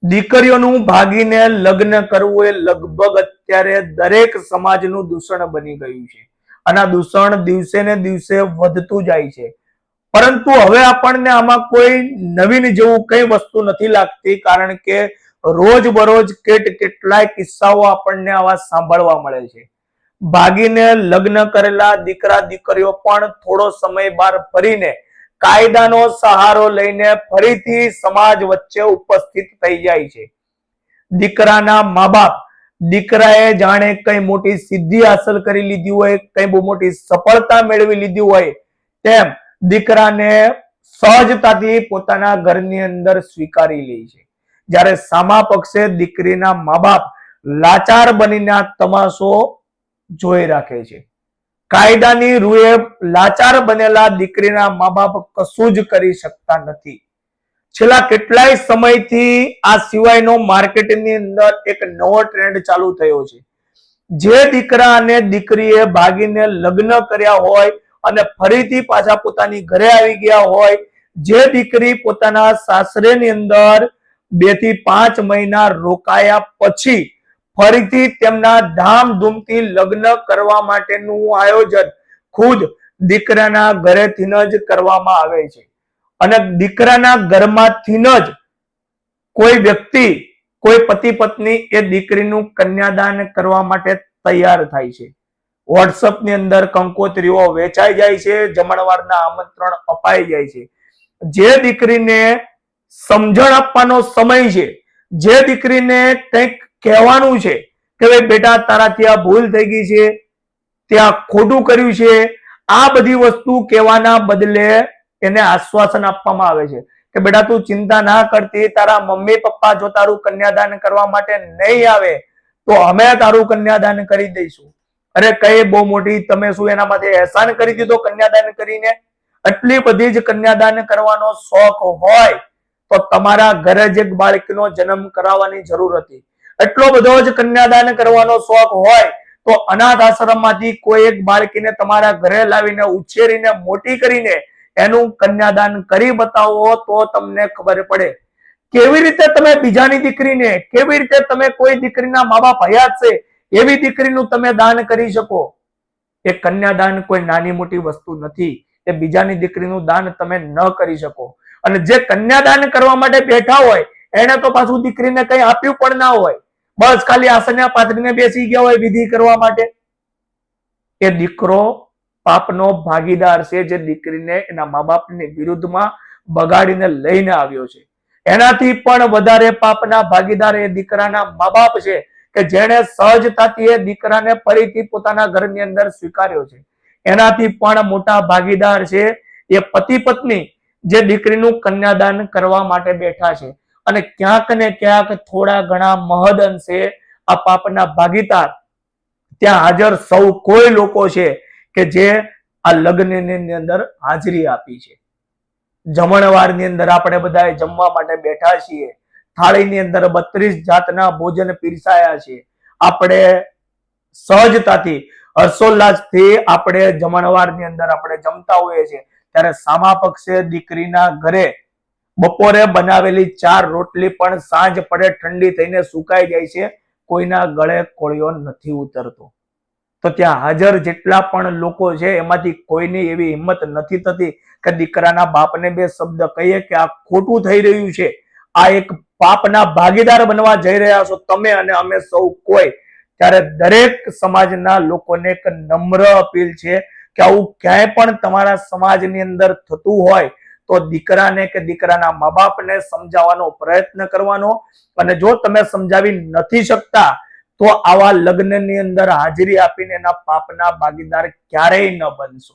દીકરીઓનું ભાગીને લગ્ન કરવું એ લગભગ અત્યારે દરેક સમાજનું દૂષણ બની ગયું છે અને આ દૂષણ દિવસે ને દિવસે વધતું જાય છે. પરંતુ હવે આપણને આમાં કોઈ નવીન જેવું કઈ વસ્તુ નથી લાગતી, કારણ કે રોજ બરોજ કેટલાય કિસ્સાઓ આપણને આવા સાંભળવા મળે છે. ભાગીને લગ્ન કરેલા દીકરા દીકરીઓ પણ થોડો સમય બહાર ફરીને કાયદાનો સહારો લઈને ફરીથી સમાજ વચ્ચે ઉપસ્થિત થઈ જાય છે. દીકરાના મા બાપ દીકરાએ જાણે કઈ મોટી સિદ્ધિ હાંસલ કરી લીધી હોય, કઈ બહુ મોટી સફળતા મેળવી લીધી હોય તેમ દીકરાને સહજતાથી પોતાના ઘરની અંદર સ્વીકારી લે છે. જ્યારે સામા પક્ષે દીકરીના મા બાપ લાચાર બનીને આ તમાશો જોઈ રાખે છે. કાયદાની રૂએ લાચાર બનેલા દીકરીના મા બાપ કશું જ કરી શકતા નથી. છેલ્લા કેટલાય સમયથી આ સિવાયનો માર્કેટની અંદર એક નવો ટ્રેન્ડ ચાલુ થયો છે. જે દીકરા અને દીકરીએ ભાગીને લગ્ન કર્યા હોય અને ફરીથી પાછા પોતાની ઘરે આવી ગયા હોય, જે દીકરી પોતાના સાસરેની અંદર 2 થી 5 મહિના રોકાયા પછી ફરીથી તેમના ધામધૂમથી લગ્ન કરવા માટેનું આયોજન ખુદ દીકરાના ઘરેથી જ કરવામાં આવે છે અને દીકરાના ઘરમાંથી જ કોઈ વ્યક્તિ, કોઈ પતિ પત્ની એ દીકરીનું કન્યાદાન કરવા માટે તૈયાર થાય છે. વોટ્સઅપ ની અંદર કંકોત્રીઓ વેચાઈ જાય છે, જમણવારના આમંત્રણ અપાઈ જાય છે. જે દીકરીને સમજણ આપવાનો સમય છે, જે દીકરીને કંઈક કહેવાનું છે કે ભાઈ બેટા તારાથી આ ભૂલ થઈ ગઈ છે, ત્યાં ખોટું કર્યું છે, આ બધી વસ્તુ કહેવાના બદલે એને આશ્વાસન આપવામાં આવે છે કે બેટા તું ચિંતા ના કરતી, તારા મમ્મી પપ્પા જો તારું કન્યાદાન કરવા માટે નહીં આવે તો અમે તારું કન્યાદાન કરી દઈશું. અરે કઈ બહુ મોટી તમે શું એના માટે એહસાન કરી દીધો કન્યાદાન કરીને? આટલી બધી જ કન્યાદાન કરવાનો શોખ હોય તો તમારા ઘરે જ એક બાળકીનો જન્મ કરાવવાની જરૂર હતી. એટલો બધો જ કન્યાદાન કરવાનો શોખ હોય તો અનાથ આશ્રમમાંથી કોઈ એક બાળકીને તમારા ઘરે લાવીને ઉછેરીને મોટી કરીને એનું કન્યાદાન કરી બતાવો તો તમને ખબર પડે કેવી રીતે તમે બીજાની દીકરીને, કેવી રીતે તમે કોઈ દીકરીના મા બાપ હયાત છે એવી દીકરીનું તમે દાન કરી શકો. એ કન્યાદાન કોઈ નાની મોટી વસ્તુ નથી. એ બીજાની દીકરીનું દાન તમે ન કરી શકો. અને જે કન્યાદાન કરવા માટે બેઠા હોય એને તો પાછું દીકરીને કઈ આપ્યું પણ ના હોય, બસ ખાલી આસને પાથરીને બેસી ગયા હોય વિધિ કરવા માટે. એ દીકરો પાપનો ભાગીદાર છે, જે દીકરીને એના મા બાપની વિરુદ્ધમાં બગાડીને લઈને આવ્યો છે. એનાથી પણ વધારે પાપના ભાગીદાર એ દીકરાના મા બાપ છે કે જેણે સહજતાથી એ દીકરાને ફરીથી પોતાના ઘરની અંદર સ્વીકાર્યો છે. એનાથી પણ મોટા ભાગીદાર છે એ પતિ પત્ની, જે દીકરીનું કન્યાદાન કરવા માટે બેઠા છે. અને ક્યાંક ને ક્યાંક થોડા ઘણા મહદ અંશે આ પાપના ભાગીદાર ત્યાં હાજર સૌ કોઈ લોકો છે કે જે આ લગ્નની અંદર હાજરી આપી છે. જમણવારની અંદર આપણે બધા જમવા માટે બેઠા છીએ. થાળીની અંદર 32 જાતના ભોજન પીરસાયા છે. આપણે સહજતાથી હર્ષોલ્લાસથી આપણે જમણવારની અંદર આપણે જમતા હોઈએ છીએ. ત્યારે સામા પક્ષે દીકરીના ઘરે બપોરે બનાવેલી 4 રોટલી પણ સાંજ પડે ઠંડી થઈને સુકાઈ જાય છે, કોઈના ગળે કોળિયો નથી ઉતરતો. તો ત્યાં હાજર જેટલા પણ લોકો છે એમાંથી કોઈની એવી હિંમત નથી થતી કે દીકરાના બાપને 2 શબ્દ કહીએ કે આ ખોટું થઈ રહ્યું છે, આ એક પાપના ભાગીદાર બનવા જઈ રહ્યા છો તમે અને અમે સૌ કોઈ. ત્યારે દરેક સમાજના લોકોને એક નમ્ર અપીલ છે કે આવું ક્યાંય પણ તમારા સમાજની અંદર થતું હોય તો દીકરાને કે દીકરાના મા બાપને સમજાવવાનો પ્રયત્ન કરવાનો. અને જો તમે સમજાવી નથી શકતા તો આવા લગ્નની અંદર હાજરી આપીને એના પાપના ભાગીદાર ક્યારેય ન બનશો.